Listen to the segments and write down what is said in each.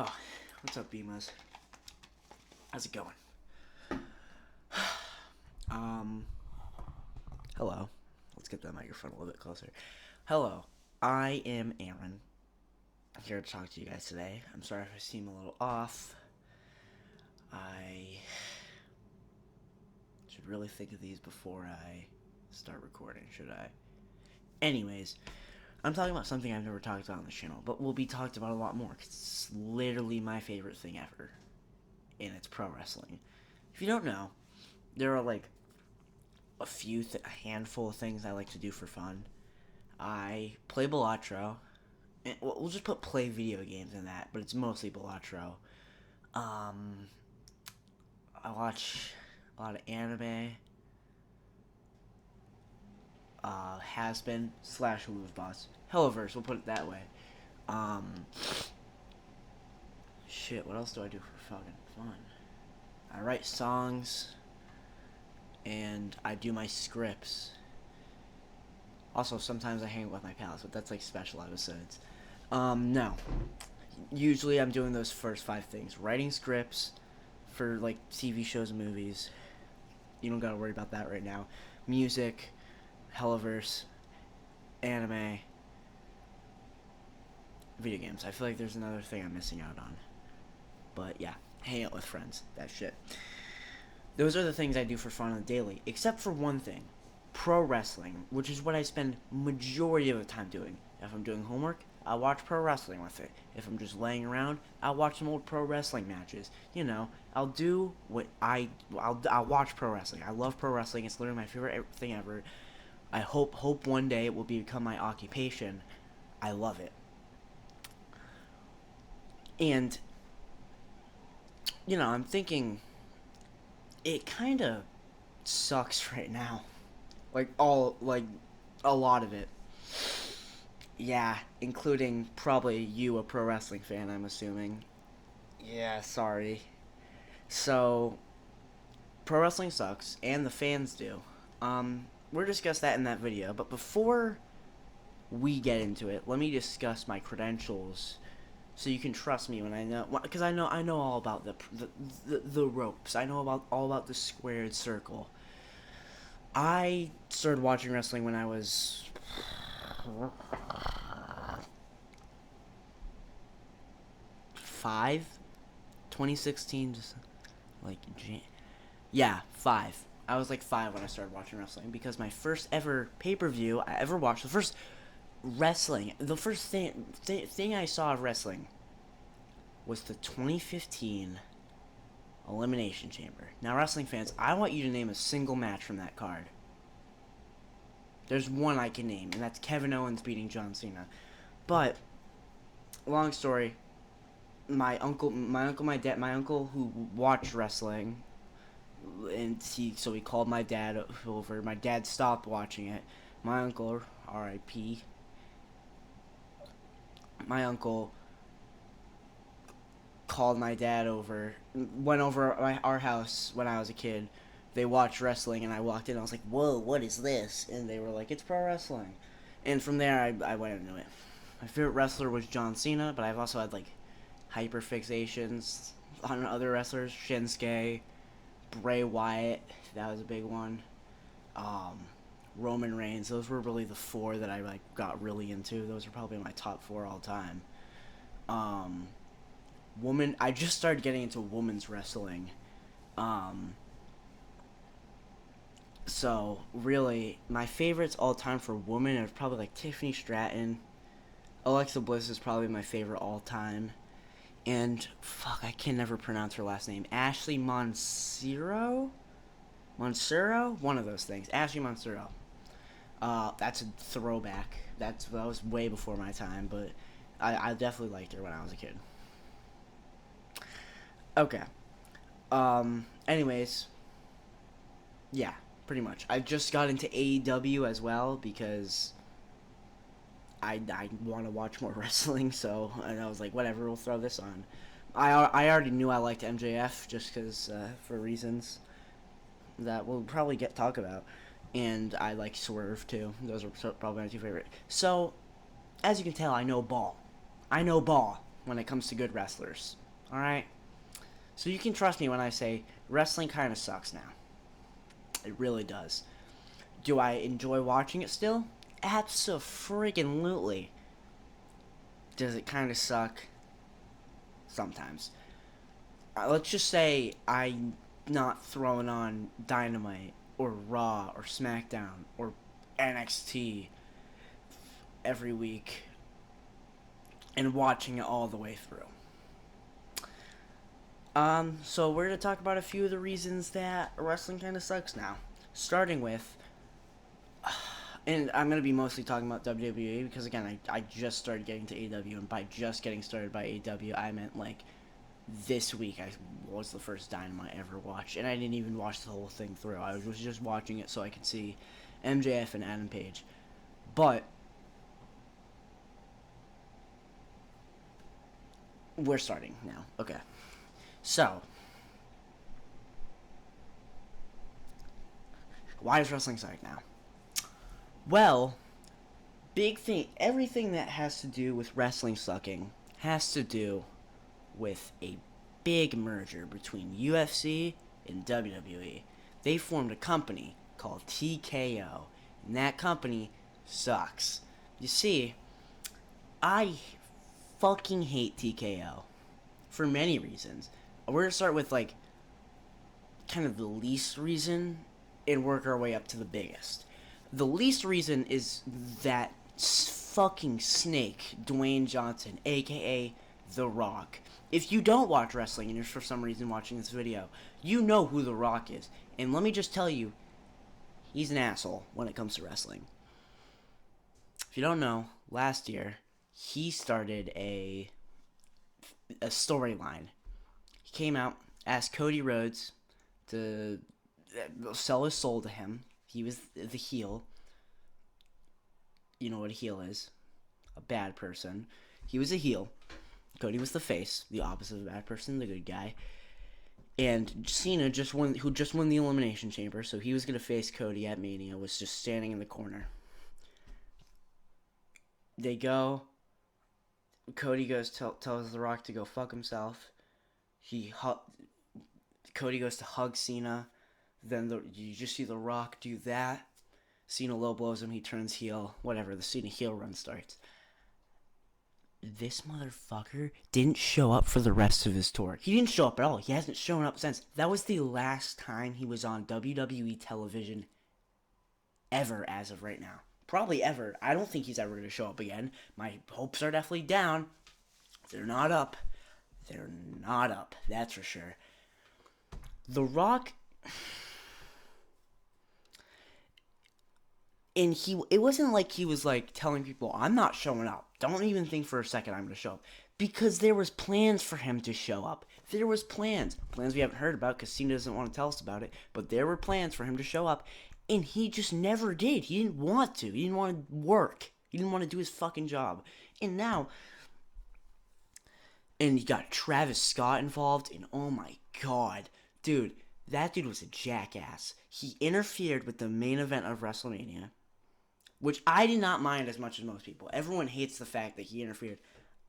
Oh, what's up, Beamas? How's it going? Hello. Let's get that microphone a little bit closer. Hello, I am Aaron. I'm here to talk to you guys today. I'm sorry if I seem a little off. I should really think of these before I start recording, should I? Anyways, I'm talking about something I've never talked about on the channel, but will be talked about a lot more, because it's literally my favorite thing ever. And it's pro wrestling. If you don't know, there are like a handful of things I like to do for fun. I play Balatro. And we'll just put play video games in that, but it's mostly Balatro. I watch a lot of anime. Has been / Who's Boss. Helloverse, we'll put it that way. Shit, what else do I do for fucking fun? I write songs, and I do my scripts. Also, sometimes I hang out with my pals, but that's like special episodes. No. Usually I'm doing those first 5 things. Writing scripts for like TV shows and movies. You don't gotta worry about that right now. Music, Helloverse, anime, video games. I feel like there's another thing I'm missing out on. But yeah, hang out with friends. That shit. Those are the things I do for fun on the daily, except for one thing. Pro wrestling, which is what I spend majority of the time doing. If I'm doing homework, I'll watch pro wrestling with it. If I'm just laying around, I'll watch some old pro wrestling matches. You know, I'll do what I'll watch pro wrestling. I love pro wrestling. It's literally my favorite thing ever. I hope one day it will become my occupation. I love it. And you know, I'm thinking it kind of sucks right now. Like a lot of it. Yeah, including probably you, a pro wrestling fan, I'm assuming. Yeah, sorry. So, pro wrestling sucks, and the fans do. We'll discuss that in that video, but before we get into it, let me discuss my credentials, so you can trust me when I know, because I know all about the ropes. I know all about the squared circle. I started watching wrestling when I was 5, 2016, just like yeah, 5. I was like 5 when I started watching wrestling, because my first ever pay-per-view I ever watched, the first thing I saw of wrestling was the 2015 Elimination Chamber. Now, wrestling fans, I want you to name a single match from that card. There's one I can name, and that's Kevin Owens beating John Cena. But long story, my uncle who watched wrestling, and he called my dad over. My dad stopped watching it. My uncle, R.I.P. My uncle called my dad over, went over our house when I was a kid. They watched wrestling, and I walked in, and I was like, whoa, what is this? And they were like, it's pro wrestling. And from there, I went into it. My favorite wrestler was John Cena, but I've also had, like, hyperfixations on other wrestlers. Shinsuke, Bray Wyatt, that was a big one. Roman Reigns, those were really the 4 that I, like, got really into. Those are probably my top 4 all time. I just started getting into women's wrestling. So, really, my favorites all time for women are probably like Tiffany Stratton. Alexa Bliss is probably my favorite all time. And, fuck, I can never pronounce her last name. Ashley Mansuro? One of those things. Ashley Mansuro. That's a throwback. That was way before my time, but I definitely liked her when I was a kid. Okay. Anyways. Yeah, pretty much. I just got into AEW as well, because I want to watch more wrestling, so and I was like, whatever, we'll throw this on. I already knew I liked MJF, just because, for reasons that we'll probably talk about. And I like Swerve, too. Those are probably my 2 favorite. So, as you can tell, I know ball. when it comes to good wrestlers. Alright? So you can trust me when I say wrestling kind of sucks now. It really does. Do I enjoy watching it still? Abso-friggin-lutely. Does it kind of suck? Sometimes. Let's just say I'm not throwing on Dynamite or Raw or SmackDown or NXT every week and watching it all the way through. So we're gonna talk about a few of the reasons that wrestling kind of sucks now. Starting with, and I'm gonna be mostly talking about WWE because again, I just started getting to AEW, and by just getting started by AEW, I meant like this week I was the first Dynamite I ever watched, and I didn't even watch the whole thing through. I was just watching it so I could see MJF and Adam Page. But we're starting now. Okay. So, why does wrestling suck now? Well, big thing, everything that has to do with wrestling sucking has to do with a big merger between UFC and WWE. They formed a company called TKO, and that company sucks. You see, I fucking hate TKO for many reasons. We're gonna start with like kind of the least reason and work our way up to the biggest. The least reason is that fucking snake, Dwayne Johnson, aka The Rock. If you don't watch wrestling and you're for some reason watching this video, you know who The Rock is. And let me just tell you, he's an asshole when it comes to wrestling. If you don't know, last year, he started a storyline. He came out, asked Cody Rhodes to sell his soul to him. He was the heel. You know what a heel is. A bad person. He was a heel. Cody was the face, the opposite of a bad person, the good guy. And Cena who just won the Elimination Chamber, so he was going to face Cody at Mania, was just standing in the corner. They go. Cody tells The Rock to go fuck himself. Cody goes to hug Cena. Then you just see The Rock do that. Cena low blows him. He turns heel. Whatever. The Cena heel run starts. This motherfucker didn't show up for the rest of his tour. He didn't show up at all. He hasn't shown up since. That was the last time he was on WWE television ever as of right now. Probably ever. I don't think he's ever going to show up again. My hopes are definitely down. They're not up. They're not up. That's for sure. The Rock... And it wasn't like he was like telling people, I'm not showing up. Don't even think for a second I'm going to show up. Because there was plans for him to show up. There was plans. Plans we haven't heard about because Cena doesn't want to tell us about it. But there were plans for him to show up. And he just never did. He didn't want to. He didn't want to work. He didn't want to do his fucking job. And now... And you got Travis Scott involved. And oh my god. Dude, that dude was a jackass. He interfered with the main event of WrestleMania. Which I did not mind as much as most people. Everyone hates the fact that he interfered.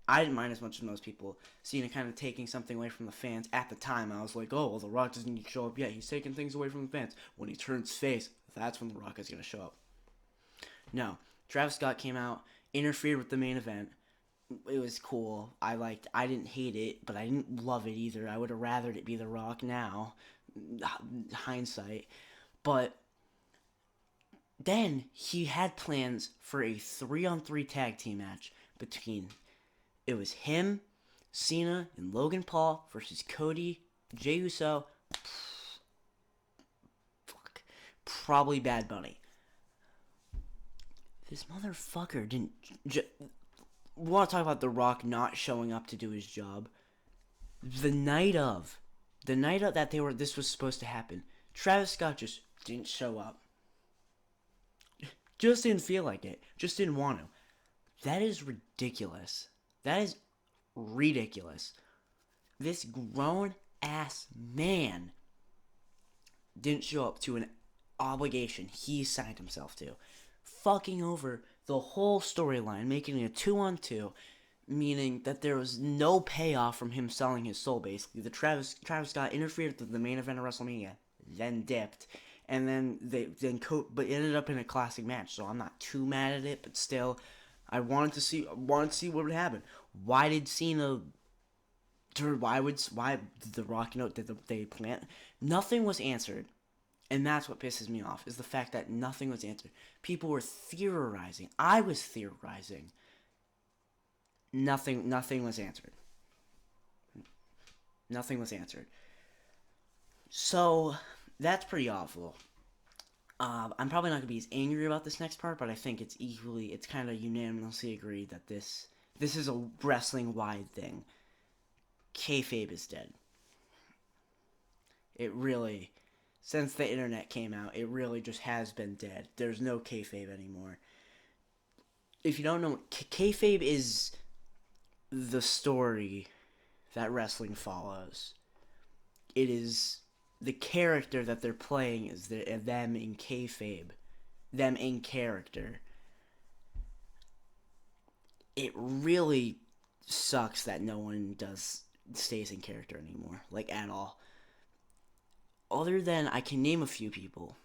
I didn't mind as much as most people. Cena kind of taking something away from the fans. At the time, I was like, oh, well, The Rock doesn't need to show up yet. He's taking things away from the fans. When he turns face, that's when The Rock is going to show up. No. Travis Scott came out, interfered with the main event. It was cool. I didn't hate it, but I didn't love it either. I would have rathered it be The Rock now. Hindsight. But... then he had plans for a 3-on-3 tag team match between, it was him, Cena, and Logan Paul versus Cody, Jey Uso, probably Bad Bunny. This motherfucker didn't... we want to talk about The Rock not showing up to do his job. The night that this was supposed to happen, Travis Scott just didn't show up. Just didn't feel like it. Just didn't want to. That is ridiculous. That is ridiculous. This grown-ass man didn't show up to an obligation he signed himself to. Fucking over the whole storyline, making it a 2-on-2. meaning that there was no payoff from him selling his soul. Basically, the Travis Scott interfered with the main event of WrestleMania, then dipped, and then but it ended up in a classic match. So I'm not too mad at it, but still, I wanted to see what would happen. Why did Cena? Why did The Rock, did they plant? Nothing was answered. And that's what pisses me off, is the fact that nothing was answered. People were theorizing. I was theorizing. Nothing was answered. Nothing was answered. So that's pretty awful. I'm probably not gonna be as angry about this next part, but I think it's kind of unanimously agreed that this is a wrestling wide thing. Kayfabe is dead. It really, since the internet came out, it really just has been dead. There's no kayfabe anymore. If you don't know, kayfabe is the story that wrestling follows. It is the character that they're playing is them in kayfabe, them in character. It really sucks that no one stays in character anymore, like at all. Other than I can name a few people.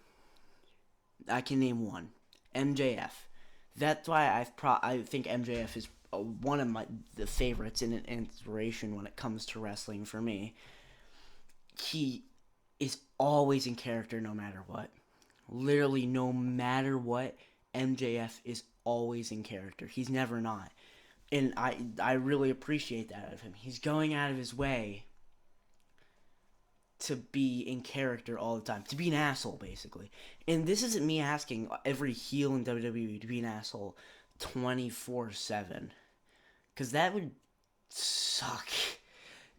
I can name one, MJF. That's why I think MJF is one of the favorites and an inspiration when it comes to wrestling for me. He is always in character no matter what. Literally, no matter what, MJF is always in character. He's never not. And I really appreciate that of him. He's going out of his way to be in character all the time. To be an asshole, basically. And this isn't me asking every heel in WWE to be an asshole 24/7. Because that would suck.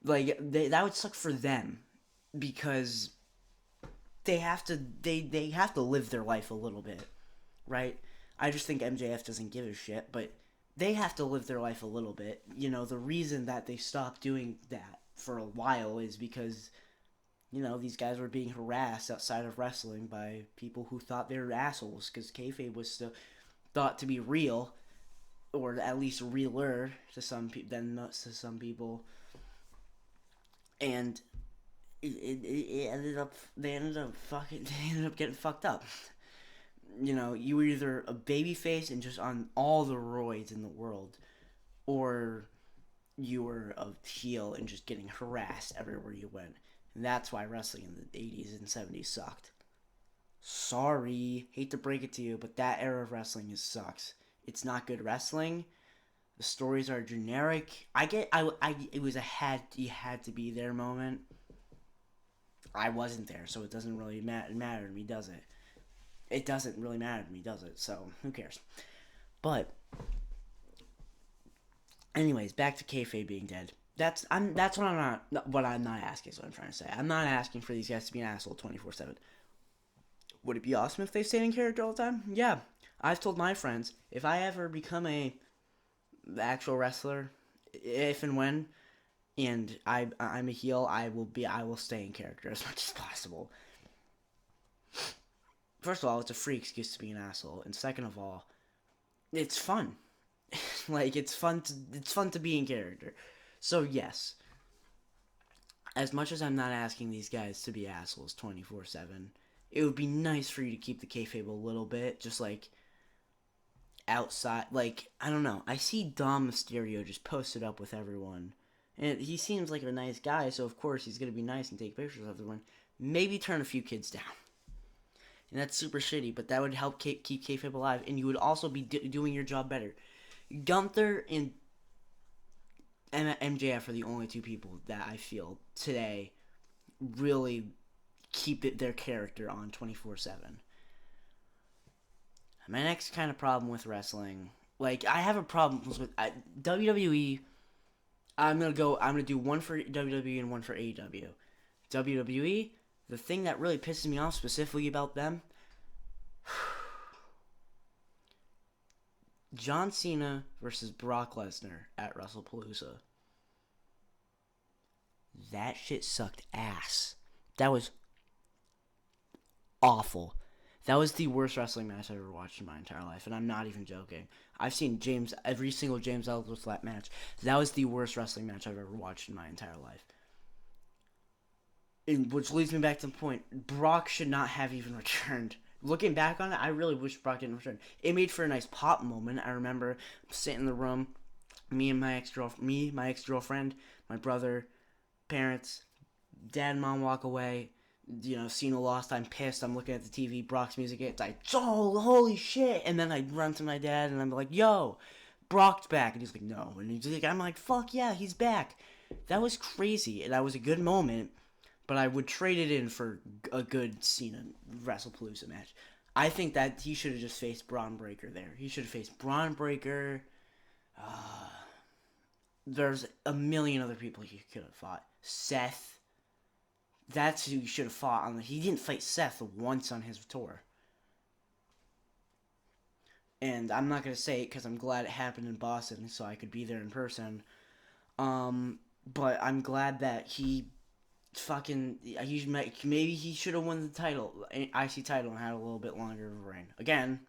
Like, that would suck for them. Because they have to live their life a little bit, right? I just think MJF doesn't give a shit, but they have to live their life a little bit. The reason that they stopped doing that for a while is because these guys were being harassed outside of wrestling by people who thought they were assholes because kayfabe was still thought to be real, or at least realer to some people than to some people, and it ended up they ended up getting fucked up. You were either a babyface and just on all the roids in the world, or you were a heel and just getting harassed everywhere you went. And that's why wrestling in the 80s and 70s sucked. Sorry, hate to break it to you, but that era of wrestling sucks. It's not good wrestling. The stories are generic. It was you had to be there moment. I wasn't there, so it doesn't really matter to me, does it? It doesn't really matter to me, does it? So, who cares? But, anyways, back to kayfabe being dead. That's what I'm not asking. Is what I'm trying to say. I'm not asking for these guys to be an asshole 24/7. Would it be awesome if they stayed in character all the time? Yeah, I've told my friends if I ever become a actual wrestler, if and when, and I'm a heel, I will stay in character as much as possible. First of all, it's a free excuse to be an asshole, and second of all, it's fun. Like it's fun to be in character. So yes, as much as I'm not asking these guys to be assholes 24/7, it would be nice for you to keep the kayfabe a little bit, just like outside. Like I don't know, I see Dom Mysterio just posted up with everyone, and he seems like a nice guy, so of course he's gonna be nice and take pictures of everyone. Maybe turn a few kids down. And that's super shitty, but that would help keep kayfabe alive, and you would also be doing your job better. Gunther and MJF are the only two people that I feel today really keep their character on 24/7. My next kind of problem with wrestling, like I have a problem with WWE. I'm gonna do one for WWE and one for AEW. WWE, the thing that really pisses me off specifically about them, John Cena versus Brock Lesnar at WrestlePalooza. That shit sucked ass. That was awful. That was the worst wrestling match I've ever watched in my entire life, and I'm not even joking. I've seen every single James Ellsworth match. That was the worst wrestling match I've ever watched in my entire life. And which leads me back to the point: Brock should not have even returned. Looking back on it, I really wish Brock didn't return. It made for a nice pop moment. I remember sitting in the room, my ex girlfriend, my brother, parents, dad and mom walk away. Cena lost. I'm pissed. I'm looking at the TV. Brock's music. It's like, oh, holy shit! And then I run to my dad and I'm like, yo, Brock's back. And he's like, no. And I'm like, fuck yeah, he's back. That was crazy. And that was a good moment. But I would trade it in for a good Cena WrestlePalooza match. I think that he should have just faced Braun Breaker there. He should have faced Braun Breaker. There's a million other people he could have fought. Seth. That's who he should have fought. He didn't fight Seth once on his tour. And I'm not going to say it because I'm glad it happened in Boston so I could be there in person. But I'm glad that maybe he should have won the title, IC title, and had a little bit longer of a reign. Again,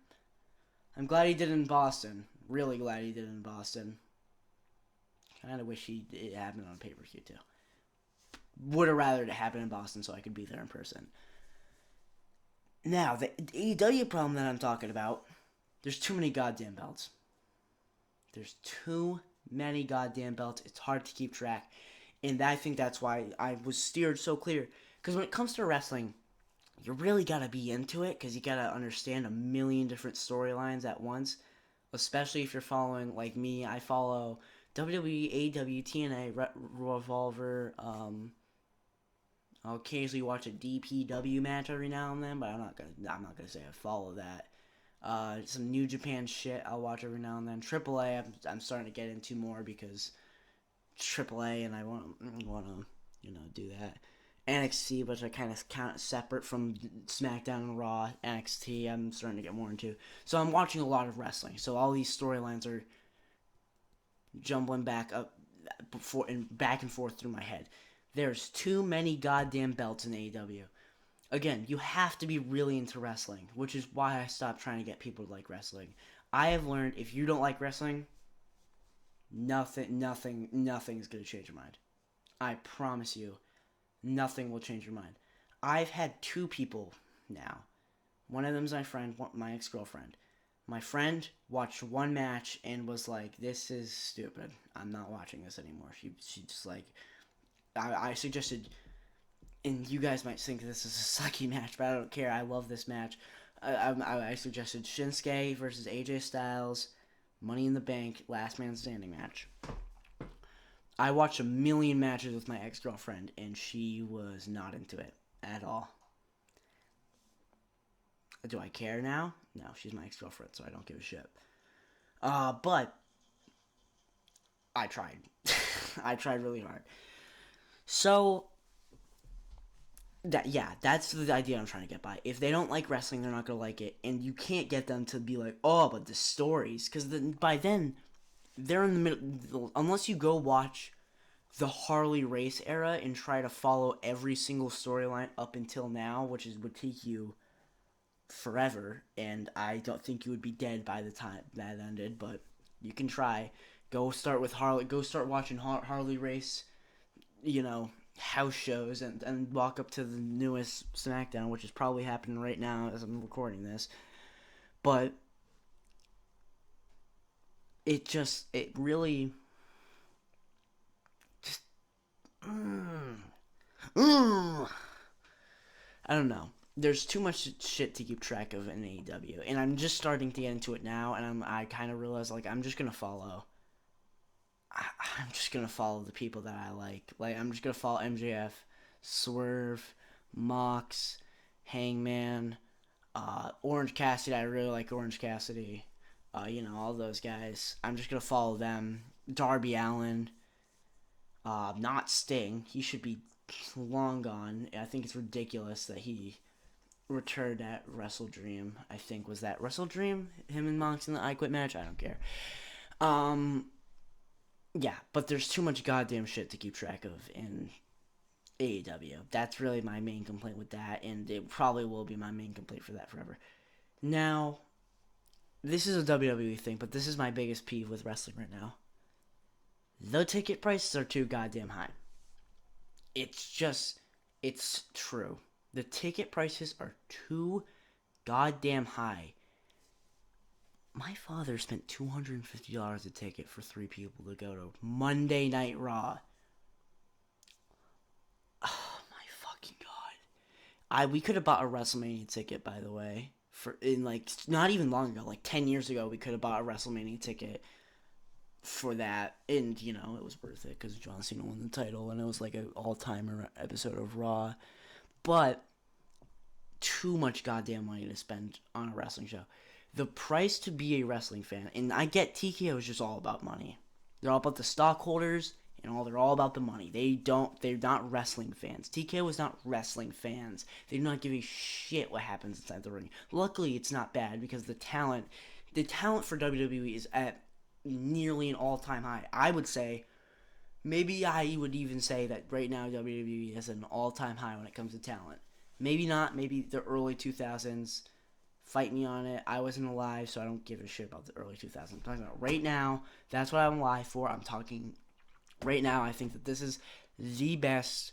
I'm glad he did it in Boston. Really glad he did it in Boston. Kind of wish it happened on pay-per-view too. Would have rather it happen in Boston so I could be there in person. Now, the AEW problem that I'm talking about, there's too many goddamn belts. There's too many goddamn belts. It's hard to keep track. And I think that's why I was steered so clear. Because when it comes to wrestling, you really got to be into it because you got to understand a million different storylines at once. Especially if you're following, like me, I follow WWE, AEW, TNA, Revolver. I'll occasionally watch a DPW match every now and then, but I'm not gonna say I follow that. Some New Japan shit I'll watch every now and then. AAA I'm starting to get into more because AAA and I want to do that. NXT, which I kind of count separate from SmackDown and Raw. NXT I'm starting to get more into. So I'm watching a lot of wrestling. So all these storylines are jumbling back and forth through my head. There's too many goddamn belts in AEW. Again, you have to be really into wrestling, which is why I stopped trying to get people to like wrestling. I have learned if you don't like wrestling, nothing's gonna change your mind. I promise you, nothing will change your mind. I've had two people now. One of them's my friend, my ex-girlfriend. My friend watched one match and was like, "This is stupid. I'm not watching this anymore." She just like. I suggested, and you guys might think this is a sucky match, but I don't care. I love this match. I suggested Shinsuke versus AJ Styles, Money in the Bank, Last Man Standing match. I watched a million matches with my ex-girlfriend, and she was not into it at all. Do I care now? No, she's my ex-girlfriend, so I don't give a shit. But I tried. I tried really hard. So, that's the idea I'm trying to get by. If they don't like wrestling, they're not going to like it. And you can't get them to be like, oh, but the stories. Because by then, they're in the middle. Unless you go watch the Harley Race era and try to follow every single storyline up until now, which would take you forever. And I don't think you would be dead by the time that ended. But you can try. Go start watching Harley Race. House shows and walk up to the newest SmackDown, which is probably happening right now as I'm recording this. But it really just I don't know. There's too much shit to keep track of in AEW, and I'm just starting to get into it now, and I kind of realize like I'm just gonna follow the people that I like. Like, I'm just going to follow MJF, Swerve, Mox, Hangman, Orange Cassidy. I really like Orange Cassidy. All those guys. I'm just going to follow them. Darby Allin. Not Sting. He should be long gone. I think it's ridiculous that he returned at Wrestle Dream. I think, was that Wrestle Dream? Him and Mox in the I Quit match? I don't care. Yeah, but there's too much goddamn shit to keep track of in AEW. That's really my main complaint with that, and it probably will be my main complaint for that forever. Now, this is a WWE thing, but this is my biggest peeve with wrestling right now. The ticket prices are too goddamn high. It's true. The ticket prices are too goddamn high. My father spent $250 a ticket for 3 people to go to Monday Night Raw. Oh my fucking god! We could have bought a WrestleMania ticket, by the way, for in like not even long ago, like 10 years ago. We could have bought a WrestleMania ticket for that, and it was worth it because John Cena won the title, and it was like an all-timer episode of Raw. But too much goddamn money to spend on a wrestling show. The price to be a wrestling fan, and I get TKO is just all about money. They're all about the stockholders and they're all about the money. They're not wrestling fans. TKO is not wrestling fans. They do not give a shit what happens inside the ring. Luckily, it's not bad because the talent for WWE is at nearly an all-time high. I would say, maybe I would even say that right now WWE is at an all-time high when it comes to talent. Maybe not. Maybe the early 2000s. Fight me on it. I wasn't alive, so I don't give a shit about the early 2000s. I'm talking about right now. That's what I'm alive for. I'm talking right now. I think that this is the best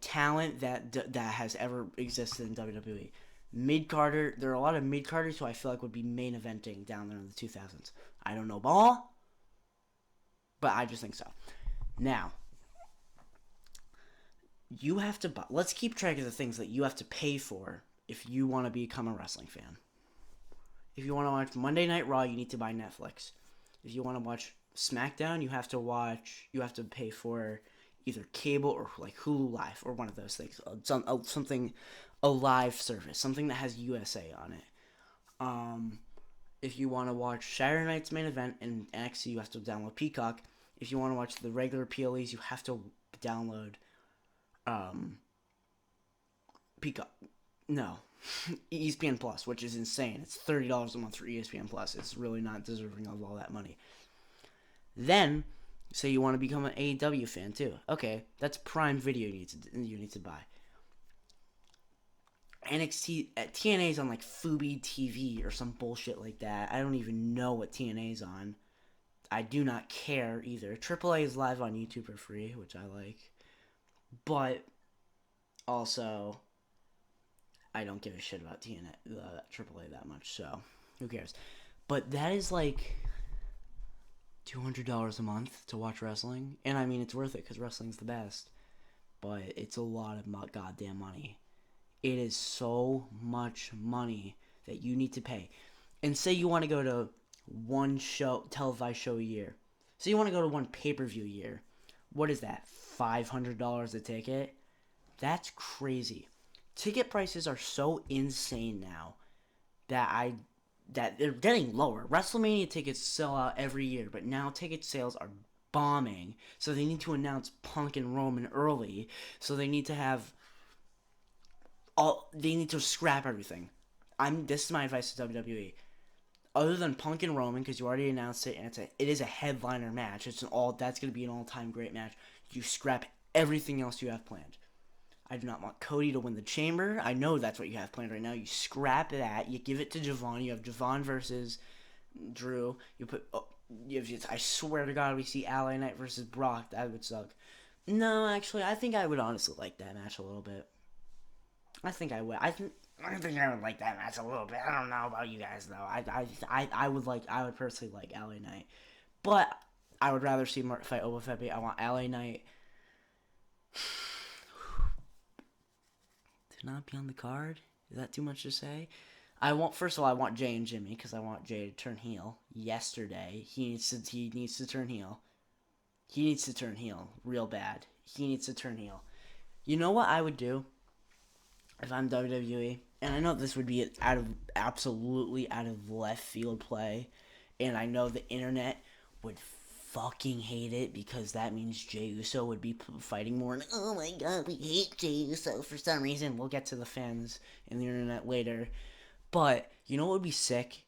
talent that has ever existed in WWE. Mid Carter, there are a lot of mid Carters who I feel like would be main eventing down there in the 2000s. I don't know ball, but I just think so. Now, you have to buy. Let's keep track of the things that you have to pay for if you want to become a wrestling fan. If you want to watch Monday Night Raw, you need to buy Netflix. If you want to watch SmackDown, you have to pay for either cable or like Hulu Live or one of those things. A live service, something that has USA on it. If you want to watch Saturday Night's Main Event and NXT, you have to download Peacock. If you want to watch the regular PLEs, you have to download Peacock. No, ESPN Plus, which is insane. It's $30 a month for ESPN Plus. It's really not deserving of all that money. Then, say you want to become an AEW fan too. Okay, that's Prime Video you need to buy. NXT TNA's on like Fubi TV or some bullshit like that. I don't even know what TNA's on. I do not care either. AAA is live on YouTube for free, which I like. But also, I don't give a shit about TNA, AAA that much, so who cares? But that is like $200 a month to watch wrestling, and I mean it's worth it because wrestling's the best. But it's a lot of goddamn money. It is so much money that you need to pay. And say you want to go to one televised show a year. So you want to go to one pay-per-view a year. What is that? $500 a ticket? That's crazy. Ticket prices are so insane now that they're getting lower. WrestleMania tickets sell out every year, but now ticket sales are bombing. So they need to announce Punk and Roman early. So they need to have they need to scrap everything. This is my advice to WWE. Other than Punk and Roman, because you already announced it, and it is a headliner match. That's going to be an all-time great match. You scrap everything else you have planned. I do not want Cody to win the Chamber. I know that's what you have planned right now. You scrap that. You give it to Javon. You have Javon versus Drew. I swear to God, we see LA Knight versus Brock. That would suck. No, actually, I think I would honestly like that match a little bit. I think I would. I think I would like that match a little bit. I don't know about you guys though. I would personally like LA Knight, but I would rather see Mark fight Oba Femi. I want LA Knight to not be on the card. Is that too much to say? First of all, I want Jay and Jimmy because I want Jay to turn heel. Yesterday, he needs to turn heel. He needs to turn heel real bad. He needs to turn heel. You know what I would do if I'm WWE? And I know this would be absolutely out of left field play, and I know the internet would fucking hate it because that means Jey Uso would be fighting more. And, oh my god, we hate Jey Uso for some reason. We'll get to the fans and the internet later. But you know what would be sick?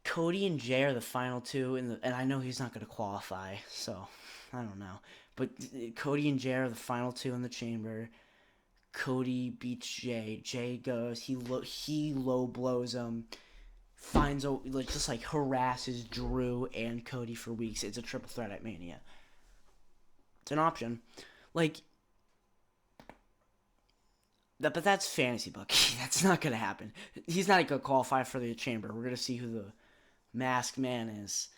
Cody and Jay are the final two, and I know he's not going to qualify, so I don't know. But Cody and Jay are the final two in the Chamber. Cody beats Jay. Jay goes, he low blows him, finds a like just like harasses Drew and Cody for weeks. It's a triple threat at Mania. It's an option, like that, but that's fantasy booking. That's not gonna happen. He's not gonna qualify for the chamber. We're gonna see who the masked man is.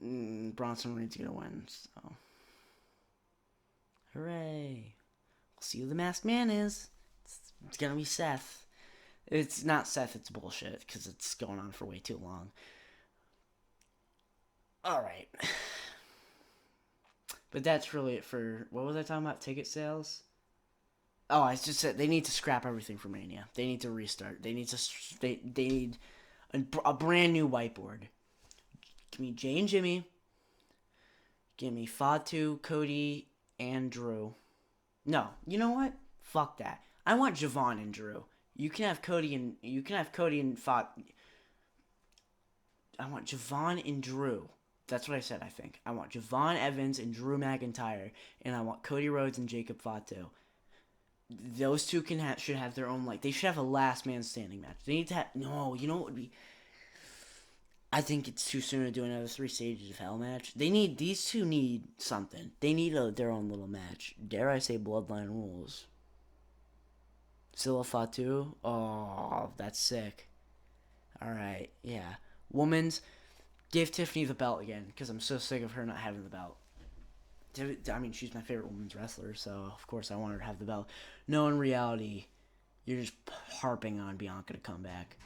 Bronson Reed's gonna win. So, hooray! We'll see who the masked man is. It's gonna be Seth. It's not Seth. It's bullshit because it's going on for way too long. All right. But that's really it for what was I talking about? Ticket sales. Oh, I just said they need to scrap everything for Mania. They need to restart. They need they need a brand new whiteboard. Give me Jay and Jimmy. Give me Fatu, Cody, and Drew. No, you know what? Fuck that. I want Javon and Drew. You can have Cody and Fat. I want Javon and Drew. That's what I said. I think I want Javon Evans and Drew McIntyre, and I want Cody Rhodes and Jacob Fatu. Those two should have their own they should have a last man standing match. They need to have no. You know what would be? I think it's too soon to do another 3 Stages of Hell match. These two need something. They need their own little match. Dare I say Bloodline Rules? Scylla Fatu? Oh, that's sick. Alright, yeah. Women's, give Tiffany the belt again, because I'm so sick of her not having the belt. I mean, she's my favorite women's wrestler, so of course I want her to have the belt. No, in reality, you're just harping on Bianca to come back.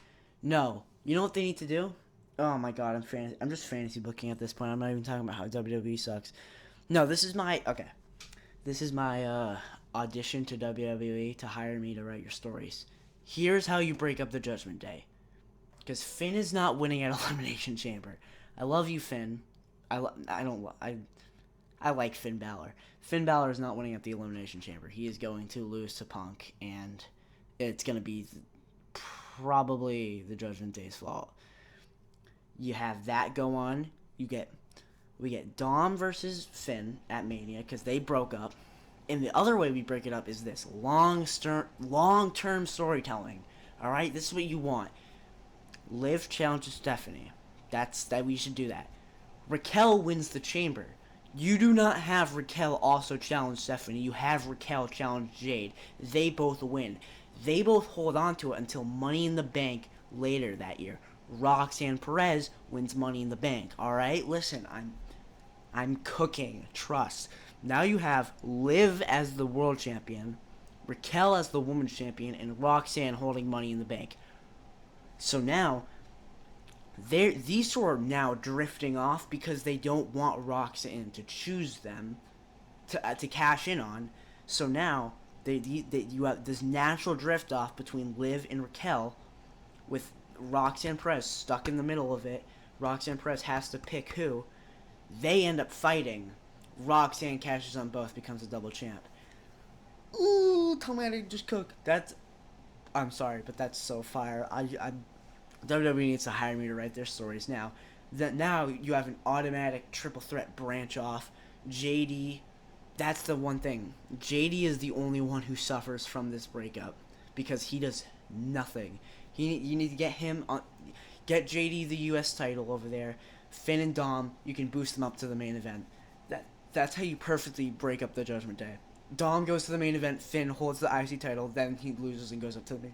No. You know what they need to do? Oh my god, I'm just fantasy booking at this point. I'm not even talking about how WWE sucks. No, this is my audition to WWE to hire me to write your stories. Here's how you break up the Judgment Day. Because Finn is not winning at Elimination Chamber. I love you, Finn. I like Finn Balor. Finn Balor is not winning at the Elimination Chamber. He is going to lose to Punk, and it's going to be probably the Judgment Day's fault. You have that go on. We get Dom versus Finn at Mania because they broke up. And the other way we break it up is this long-term storytelling. All right, this is what you want. Liv challenges Stephanie. That we should do that. Raquel wins the chamber. You do not have Raquel also challenge Stephanie. You have Raquel challenge Jade. They both win. They both hold on to it until Money in the Bank later that year. Roxanne Perez wins Money in the Bank. Alright? Listen, I'm cooking. Trust. Now you have Liv as the world champion, Raquel as the women's champion, and Roxanne holding Money in the Bank. So now, these two are now drifting off because they don't want Roxanne to choose them to cash in on. So now, you have this natural drift off between Liv and Raquel with Roxanne Perez stuck in the middle of it. Roxanne Perez has to pick who. They end up fighting. Roxanne cashes on both, becomes a double champ. Ooh, tell me I didn't just cook. I'm sorry, but that's so fire. WWE needs to hire me to write their stories now. Now you have an automatic triple threat branch off. JD, that's the one thing. JD is the only one who suffers from this breakup because he does nothing. You need to get him on. Get JD the U.S. title over there. Finn and Dom, you can boost them up to the main event. That's how you perfectly break up the Judgment Day. Dom goes to the main event. Finn holds the IC title. Then he loses and goes up to the main.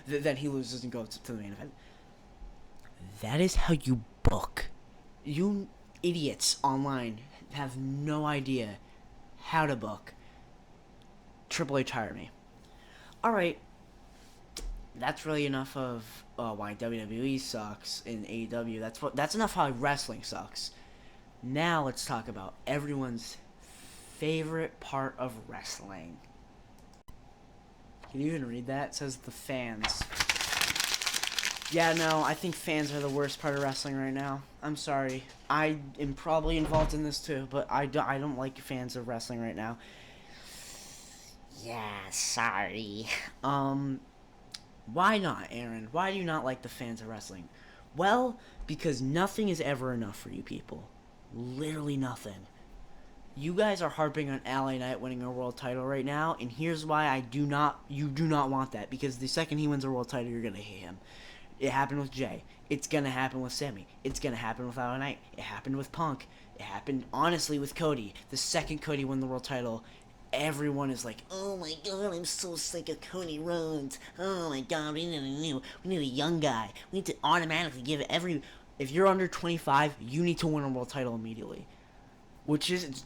Then he loses and goes up to the main event. That is how you book. You idiots online have no idea how to book. Triple H, hire me. All right. That's really enough of why WWE sucks in AEW. That's enough how wrestling sucks. Now let's talk about everyone's favorite part of wrestling. Can you even read that? It says the fans. Yeah, no, I think fans are the worst part of wrestling right now. I'm sorry. I am probably involved in this too, but I don't like fans of wrestling right now. Yeah, sorry. Why not, Aaron? Why do you not like the fans of wrestling? Well, because nothing is ever enough for you people. Literally nothing. You guys are harping on LA Knight winning a world title right now, and here's why you do not want that, because the second he wins a world title, you're gonna hate him. It happened with Jay. It's gonna happen with Sammy. It's gonna happen with LA Knight. It happened with Punk. It happened, honestly, with Cody. The second Cody won the world title, everyone is like, "Oh my god, I'm so sick of Cody Rhodes. Oh my god, we need a young guy. We need to automatically give every. If you're under 25, you need to win a world title immediately." Which is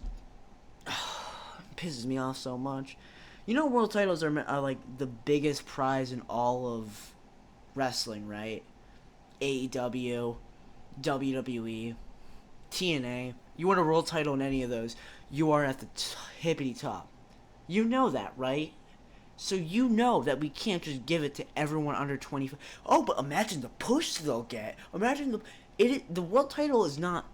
pisses me off so much. You know, world titles are like the biggest prize in all of wrestling, right? AEW, WWE, TNA. You win a world title in any of those, you are at the hippity top. You know that, right? So you know that we can't just give it to everyone under 25. Oh, but imagine the push they'll get. Imagine the world title is not.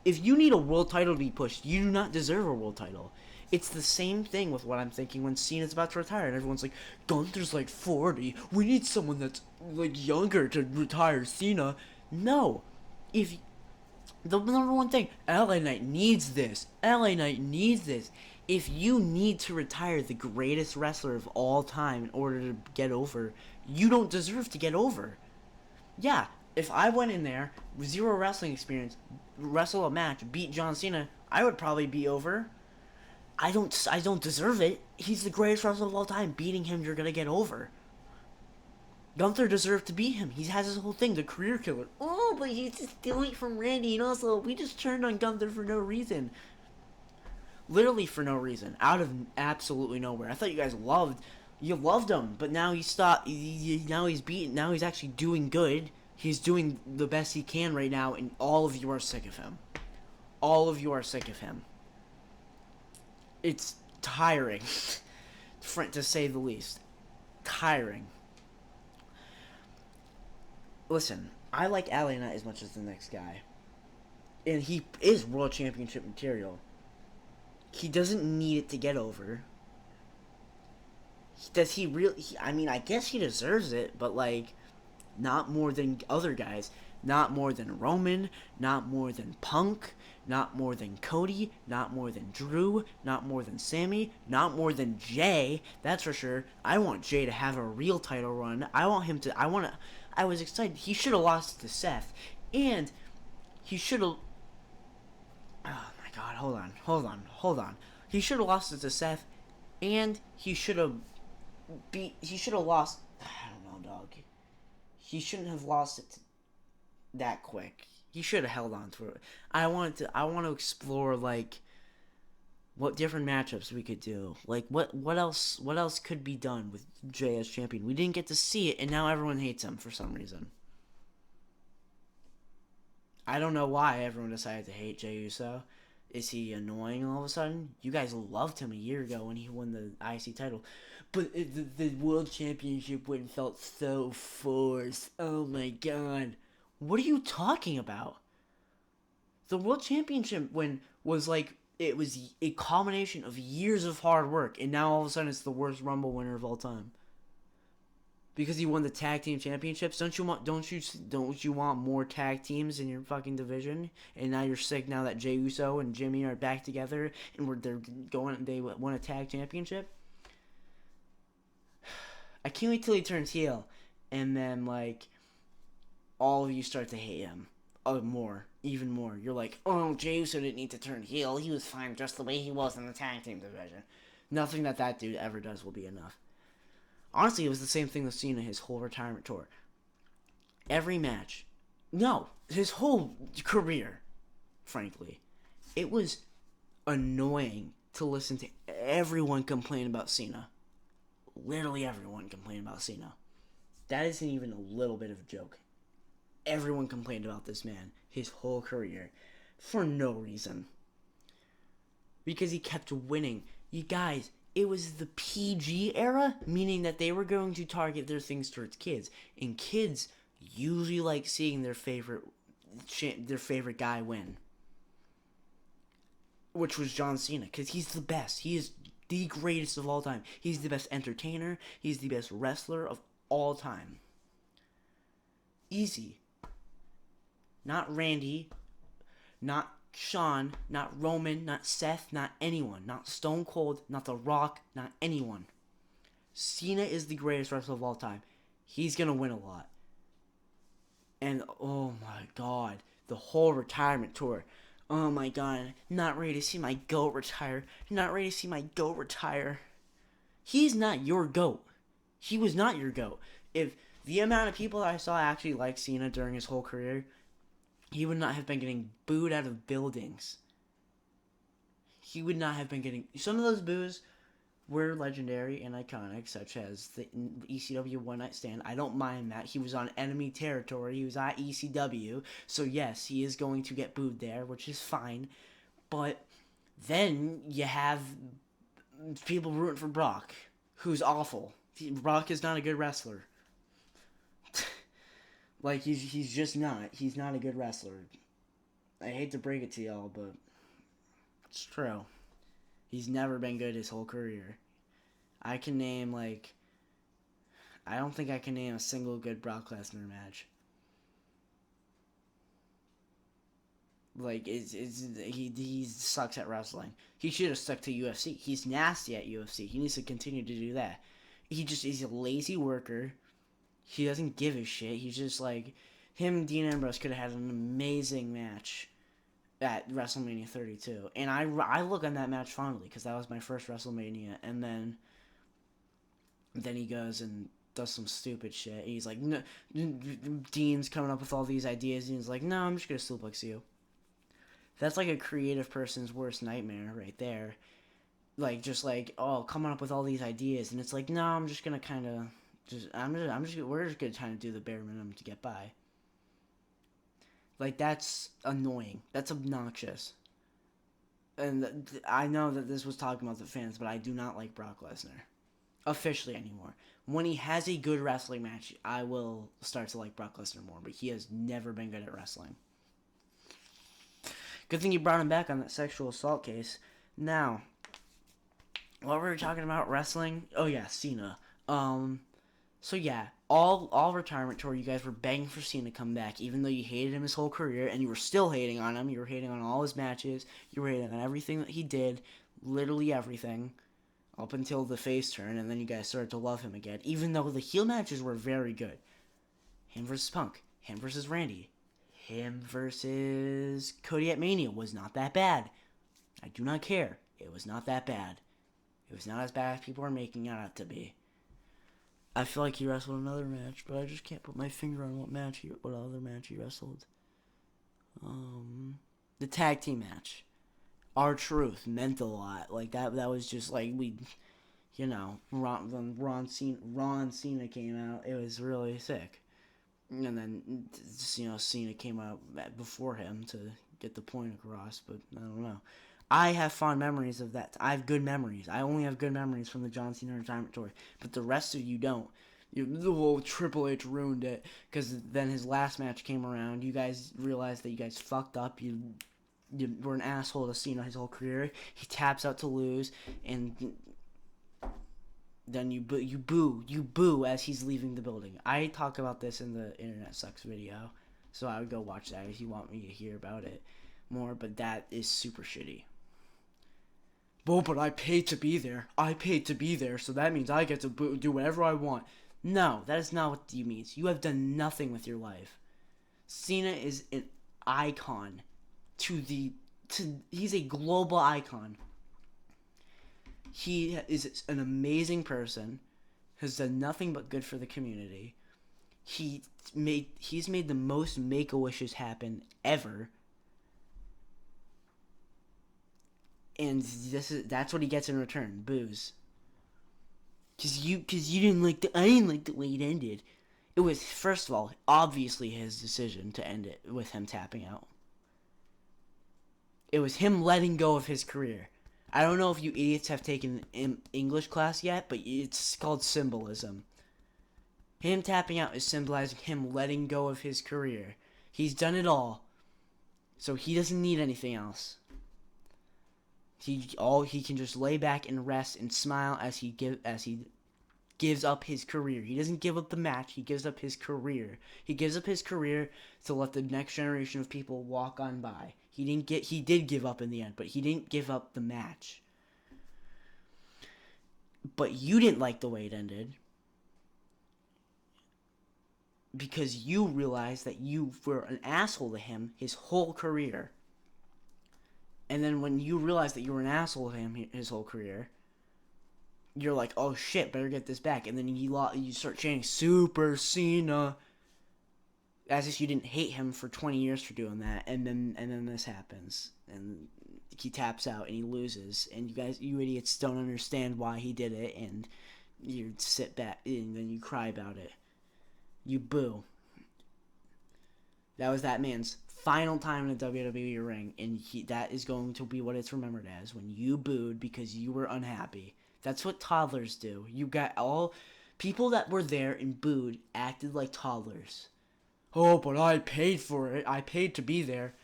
If you need a world title to be pushed, you do not deserve a world title. It's the same thing with what I'm thinking when Cena's about to retire, and everyone's like, "Gunther's like 40. We need someone that's like younger to retire Cena." No, if the number one thing, LA Knight needs this. LA Knight needs this. If you need to retire the greatest wrestler of all time in order to get over, you don't deserve to get over. Yeah, if I went in there with zero wrestling experience, wrestle a match, beat John Cena, I would probably be over. I don't deserve it. He's the greatest wrestler of all time. Beating him, you're gonna get over. Gunther deserved to beat him. He has his whole thing, the career killer. Oh, but he's just stealing from Randy, and also we just turned on Gunther for no reason. Literally for no reason, out of absolutely nowhere. I thought you loved him, but now he stopped. Now he's beaten. Now he's actually doing good. He's doing the best he can right now, and all of you are sick of him. All of you are sick of him. It's tiring, to say the least. Tiring. Listen, I like LA Knight as much as the next guy, and he is world championship material. He doesn't need it to get over. Does he really? I mean, I guess he deserves it, but like, not more than other guys. Not more than Roman. Not more than Punk. Not more than Cody. Not more than Drew. Not more than Sammy. Not more than Jay. That's for sure. I want Jay to have a real title run. I want him to. I was excited. He should have lost to Seth, and he should have. Oh my God! Hold on. He should have lost it to Seth, and he should have He should have lost. I don't know, dog. He shouldn't have lost it that quick. He should have held on to it. I want to explore like what different matchups we could do. Like what else could be done with Jay as champion? We didn't get to see it, and now everyone hates him for some reason. I don't know why everyone decided to hate Jey Uso. Is he annoying all of a sudden? You guys loved him a year ago when he won the IC title. But the World Championship win felt so forced. Oh my God. What are you talking about? The World Championship win was like, it was a culmination of years of hard work, and now all of a sudden it's the worst Rumble winner of all time. Because he won the tag team championships. Don't you want more tag teams in your fucking division? And now you're sick now that Jey Uso and Jimmy are back together and they won a tag championship. I can't wait till he turns heel, and then like all of you start to hate him even more. You're like, oh, Jey Uso didn't need to turn heel. He was fine just the way he was in the tag team division. Nothing that dude ever does will be enough. Honestly, it was the same thing with Cena his whole retirement tour. Every match. No, his whole career, frankly. It was annoying to listen to everyone complain about Cena. Literally everyone complained about Cena. That isn't even a little bit of a joke. Everyone complained about this man his whole career for no reason. Because he kept winning. You guys, it was the PG era, meaning that they were going to target their things towards kids, and kids usually like seeing their favorite guy win, which was John Cena, because he's the best. He is the greatest of all time. He's the best entertainer. He's the best wrestler of all time. Easy. Not Randy. Not Shawn, not Roman, not Seth, not anyone. Not Stone Cold, not The Rock, not anyone. Cena is the greatest wrestler of all time. He's going to win a lot. And, oh my god, the whole retirement tour. Oh my god, not ready to see my GOAT retire. Not ready to see my GOAT retire. He's not your GOAT. He was not your GOAT. If the amount of people that I saw actually like Cena during his whole career, he would not have been getting booed out of buildings. He would not have been getting... Some of those boos were legendary and iconic, such as the ECW One Night Stand. I don't mind that. He was on enemy territory. He was at ECW. So yes, he is going to get booed there, which is fine. But then you have people rooting for Brock, who's awful. Brock is not a good wrestler. Like, he's just not. He's not a good wrestler. I hate to break it to y'all, but it's true. He's never been good his whole career. I can name, like... I don't think I can name a single good Brock Lesnar match. Like, he sucks at wrestling. He should have stuck to UFC. He's nasty at UFC. He needs to continue to do that. He's a lazy worker. He doesn't give a shit. He's just like... Him and Dean Ambrose could have had an amazing match at WrestleMania 32. And I look on that match fondly because that was my first WrestleMania. And then he goes and does some stupid shit. And he's like, no, Dean's coming up with all these ideas. And he's like, no, I'm just going to suplex you. That's like a creative person's worst nightmare right there. Like, just like, oh, coming up with all these ideas. And it's like, no, I'm just going to kind of... we're just going to try to do the bare minimum to get by. Like, that's annoying. That's obnoxious. And I know that this was talking about the fans, but I do not like Brock Lesnar. Officially anymore. When he has a good wrestling match, I will start to like Brock Lesnar more, but he has never been good at wrestling. Good thing you brought him back on that sexual assault case. Now, what were we talking about? Wrestling? Oh yeah, Cena. So yeah, all retirement tour, you guys were begging for Cena to come back, even though you hated him his whole career, and you were still hating on him. You were hating on all his matches. You were hating on everything that he did, literally everything, up until the face turn, and then you guys started to love him again, even though the heel matches were very good. Him versus Punk, him versus Randy, him versus Cody at Mania was not that bad. I do not care. It was not that bad. It was not as bad as people are making it out to be. I feel like he wrestled another match, but I just can't put my finger on what other match he wrestled. The tag team match. R-Truth meant a lot. Like, that was just like, when Ron Cena came out, it was really sick. And then, Cena came out before him to get the point across, but I don't know. I have fond memories of that. I have good memories. I only have good memories from the John Cena retirement tour, but the rest of you don't. The whole Triple H ruined it, because then his last match came around. You guys realized that you guys fucked up. You were an asshole to Cena his whole career. He taps out to lose, and then you boo as he's leaving the building. I talk about this in the Internet Sucks video, so I would go watch that if you want me to hear about it more, but that is super shitty. But I paid to be there. So that means I get to do whatever I want. No, that is not what you mean. You have done nothing with your life. Cena is an icon he's a global icon. He is an amazing person, has done nothing but good for the community. He's made the most Make-A-Wishes happen ever. And that's what he gets in return, boos. Cause you didn't like I didn't like the way it ended. It was, first of all, obviously his decision to end it with him tapping out. It was him letting go of his career. I don't know if you idiots have taken English class yet, but it's called symbolism. Him tapping out is symbolizing him letting go of his career. He's done it all, so he doesn't need anything else. He can just lay back and rest and smile as he gives up his career. He doesn't give up the match. He gives up his career. He gives up his career to let the next generation of people walk on by. He did give up in the end, but he didn't give up the match. But you didn't like the way it ended because you realized that you were an asshole to him his whole career. And then when you realize that you were an asshole to him his whole career, you're like, oh shit, better get this back. And then you start chanting Super Cena, as if you didn't hate him for 20 years for doing that. And then this happens, and he taps out and he loses, and you idiots don't understand why he did it, and you sit back and then you cry about it. You boo. That was that man's final time in the WWE ring, and that is going to be what it's remembered as, when you booed because you were unhappy. That's what toddlers do. You got all people that were there and booed acted like toddlers. Oh, but I paid for it. I paid to be there.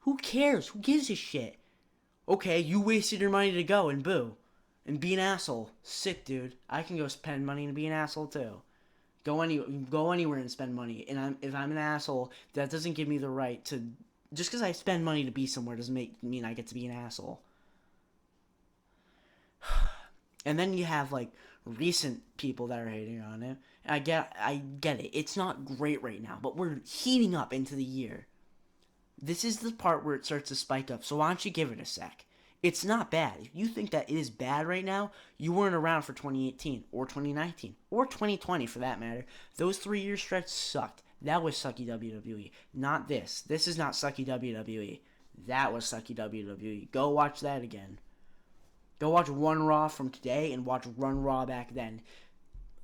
Who cares? Who gives a shit? Okay, you wasted your money to go and boo. And be an asshole. Sick, dude. I can go spend money and be an asshole, too. Go anywhere and spend money. And if I'm an asshole, that doesn't give me the right to... Just because I spend money to be somewhere doesn't mean I get to be an asshole. And then you have, like, recent people that are hating on it. I get it. It's not great right now, but we're heating up into the year. This is the part where it starts to spike up, so why don't you give it a sec? It's not bad. If you think that it is bad right now, you weren't around for 2018, or 2019, or 2020 for that matter. Those 3-year stretch sucked. That was sucky WWE. Not this. This is not sucky WWE. That was sucky WWE. Go watch that again. Go watch one Raw from today and watch one Raw back then.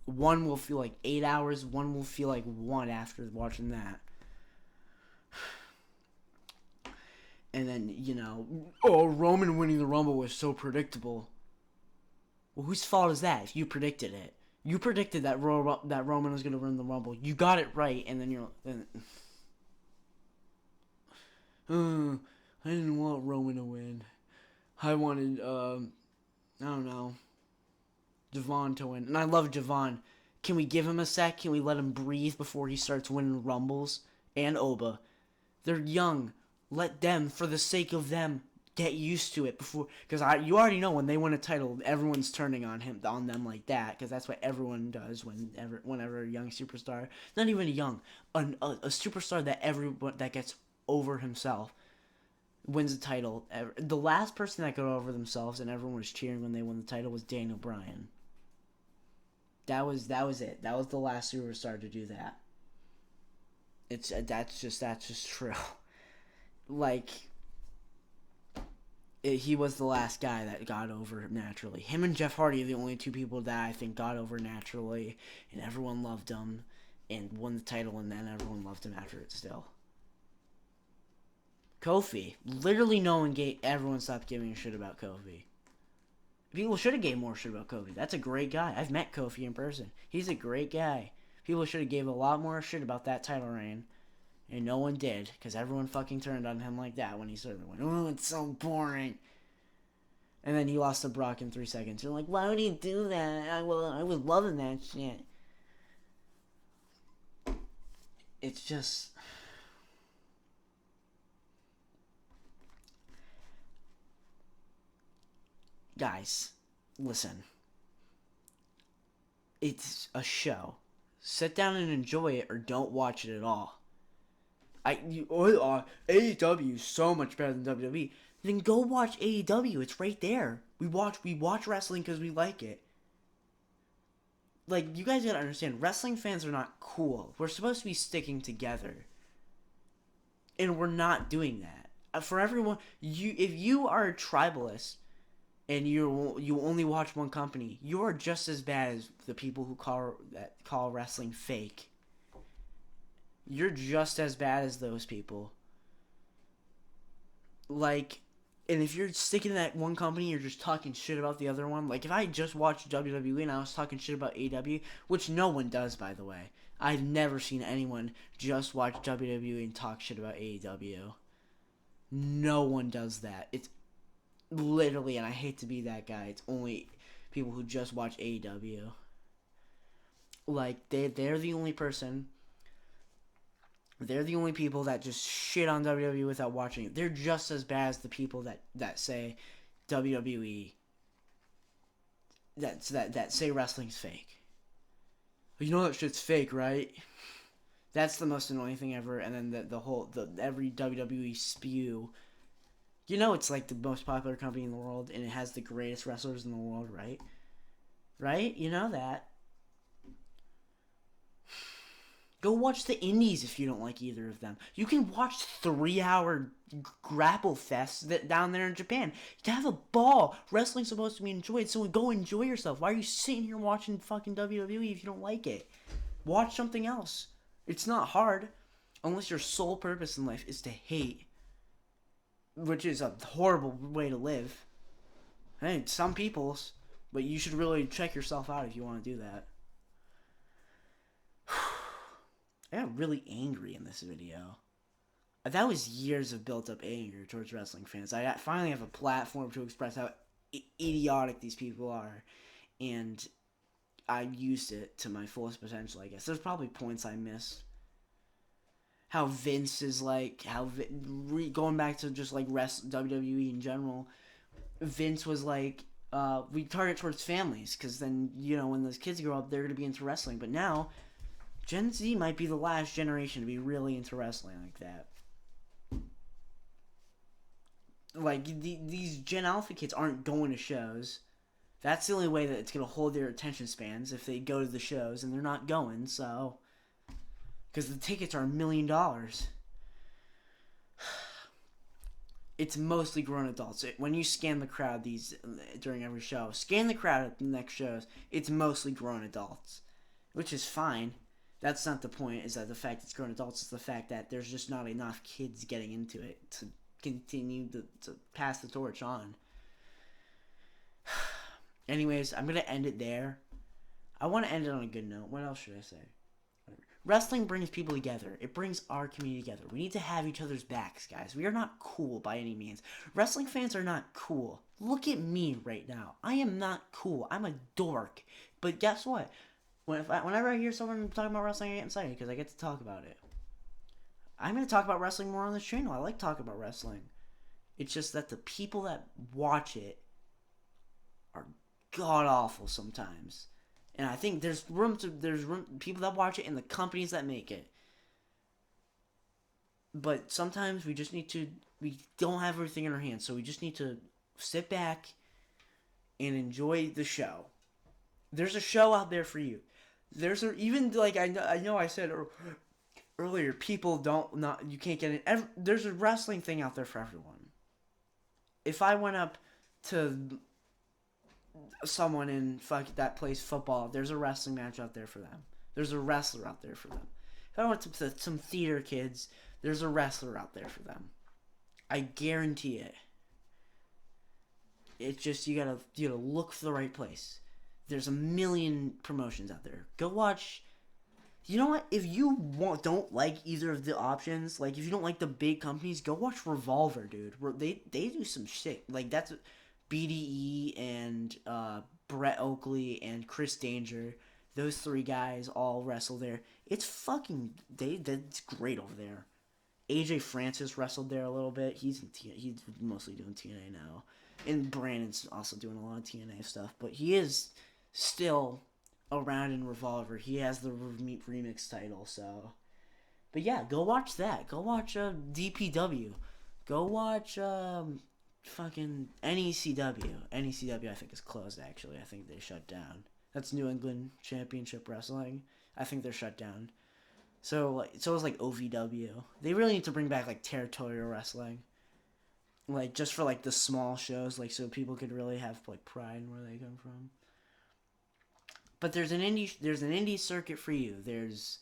One will feel like 8 hours. One will feel like 1 after watching that. And then, Roman winning the Rumble was so predictable. Well, whose fault is that if you predicted it? You predicted that Roman was going to win the Rumble. You got it right, and then I didn't want Roman to win. I wanted, I don't know, Javon to win. And I love Javon. Can we give him a sec? Can we let him breathe before he starts winning Rumbles? And Oba. They're young. Let them, for the sake of them, get used to it before. Because you already know when they win a title, everyone's turning on them like that. Because that's what everyone does whenever a young superstar, not even a young, a superstar that gets over himself, wins the title. The last person that got over themselves and everyone was cheering when they won the title was Daniel Bryan. That was it. That was the last superstar to do that. That's just true. He was the last guy that got over naturally. Him and Jeff Hardy are the only two people that I think got over naturally, and everyone loved him, and won the title, and then everyone loved him after it still. Kofi. Literally everyone stopped giving a shit about Kofi. People should have gave more shit about Kofi. That's a great guy. I've met Kofi in person. He's a great guy. People should have gave a lot more shit about that title reign. And no one did, because everyone fucking turned on him like that when he started went, oh, it's so boring. And then he lost to Brock in 3 seconds. You're like, why would he do that? I was loving that shit. It's just... Guys, listen. It's a show. Sit down and enjoy it, or don't watch it at all. AEW is so much better than WWE. Then go watch AEW. It's right there. We watch wrestling because we like it. Like, you guys gotta understand, wrestling fans are not cool. We're supposed to be sticking together, and we're not doing that. For everyone, if you are a tribalist and you only watch one company, you are just as bad as the people who call wrestling fake. You're just as bad as those people. And if you're sticking to that one company, you're just talking shit about the other one. Like, if I just watched WWE and I was talking shit about AEW, which no one does, by the way. I've never seen anyone just watch WWE and talk shit about AEW. No one does that. It's literally, and I hate to be that guy, it's only people who just watch AEW. Like, they're the only person They're the only people that just shit on WWE without watching it. They're just as bad as the people that say WWE that say wrestling's fake. You know that shit's fake, right? That's the most annoying thing ever. And then every WWE spew. You know it's like the most popular company in the world, and it has the greatest wrestlers in the world, right? Right? You know that. Go watch the indies if you don't like either of them. You can watch 3-hour grapple fests down there in Japan. To have a ball. Wrestling's supposed to be enjoyed, so go enjoy yourself. Why are you sitting here watching fucking WWE if you don't like it? Watch something else. It's not hard. Unless your sole purpose in life is to hate. Which is a horrible way to live. Hey, some people's. But you should really check yourself out if you want to do that. I got really angry in this video. That was years of built-up anger towards wrestling fans. I finally have a platform to express how idiotic these people are. And I used it to my fullest potential, I guess. There's probably points I missed. How Vince is like... going back to just like WWE in general. Vince was like... we target towards families. Because then, you know, when those kids grow up, they're going to be into wrestling. But now... Gen Z might be the last generation to be really into wrestling like that. Like, these Gen Alpha kids aren't going to shows. That's the only way that it's going to hold their attention spans, if they go to the shows, and they're not going, so... Because the tickets are $1 million. It's mostly grown adults. When you scan the crowd during every show, scan the crowd at the next shows, it's mostly grown adults. Which is fine. That's not the point, is that the fact it's grown adults. It's the fact that there's just not enough kids getting into it to continue to pass the torch on. Anyways, I'm going to end it there. I want to end it on a good note. What else should I say? Whatever. Wrestling brings people together. It brings our community together. We need to have each other's backs, guys. We are not cool by any means. Wrestling fans are not cool. Look at me right now. I am not cool. I'm a dork. But guess what? Whenever I hear someone talking about wrestling, I get excited because I get to talk about it. I'm going to talk about wrestling more on this channel. I like talking about wrestling. It's just that the people that watch it are god-awful sometimes. And I think there's people that watch it and the companies that make it. But sometimes we don't have everything in our hands, so we just need to sit back and enjoy the show. There's a show out there for you. Even like I know I said earlier, people you can't get it. There's a wrestling thing out there for everyone. If I went up to someone in that plays football, there's a wrestling match out there for them. There's a wrestler out there for them. If I went to some theater kids, there's a wrestler out there for them. I guarantee it. It's just you gotta look for the right place. There's a million promotions out there. Go watch. You know what? If you don't like either of the options, like if you don't like the big companies, go watch Revolver, dude. They do some shit. Like that's BDE and Brett Oakley and Chris Danger. Those 3 guys all wrestle there. It's fucking that's great over there. AJ Francis wrestled there a little bit. He's mostly doing TNA now, and Brandon's also doing a lot of TNA stuff. But he is still around in Revolver. He has the remix title, so. But yeah, go watch that. Go watch DPW. Go watch fucking NECW. NECW I think is closed, actually. I think they shut down. That's New England Championship Wrestling. I think they're shut down. So is like OVW. They really need to bring back like territorial wrestling. Like just for like the small shows, like so people could really have like pride in where they come from. But there's an indie circuit for you. There's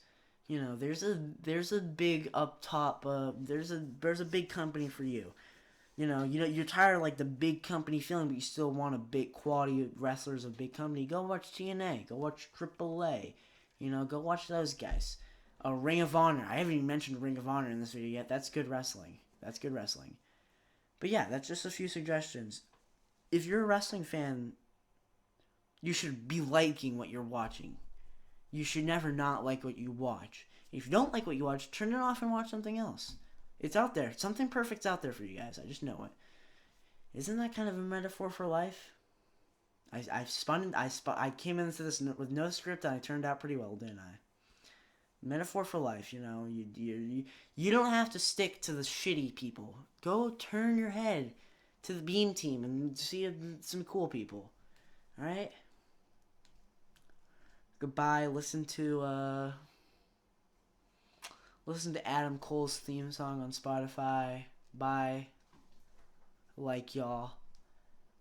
a big up top. There's a big company for you. You're tired of like the big company feeling, but you still want a big quality wrestlers of big company. Go watch TNA. Go watch AAA. Go watch those guys. Ring of Honor. I haven't even mentioned Ring of Honor in this video yet. That's good wrestling. But yeah, that's just a few suggestions. If you're a wrestling fan, you should be liking what you're watching. You should never not like what you watch. If you don't like what you watch, turn it off and watch something else. It's out there. Something perfect's out there for you guys. I just know it. Isn't that kind of a metaphor for life? I came into this with no script and I turned out pretty well, didn't I? Metaphor for life, you know. You don't have to stick to the shitty people. Go turn your head to the beam team and see some cool people. All right. Goodbye. Listen to Adam Cole's theme song on Spotify. Bye. Like y'all.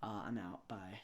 I'm out. Bye.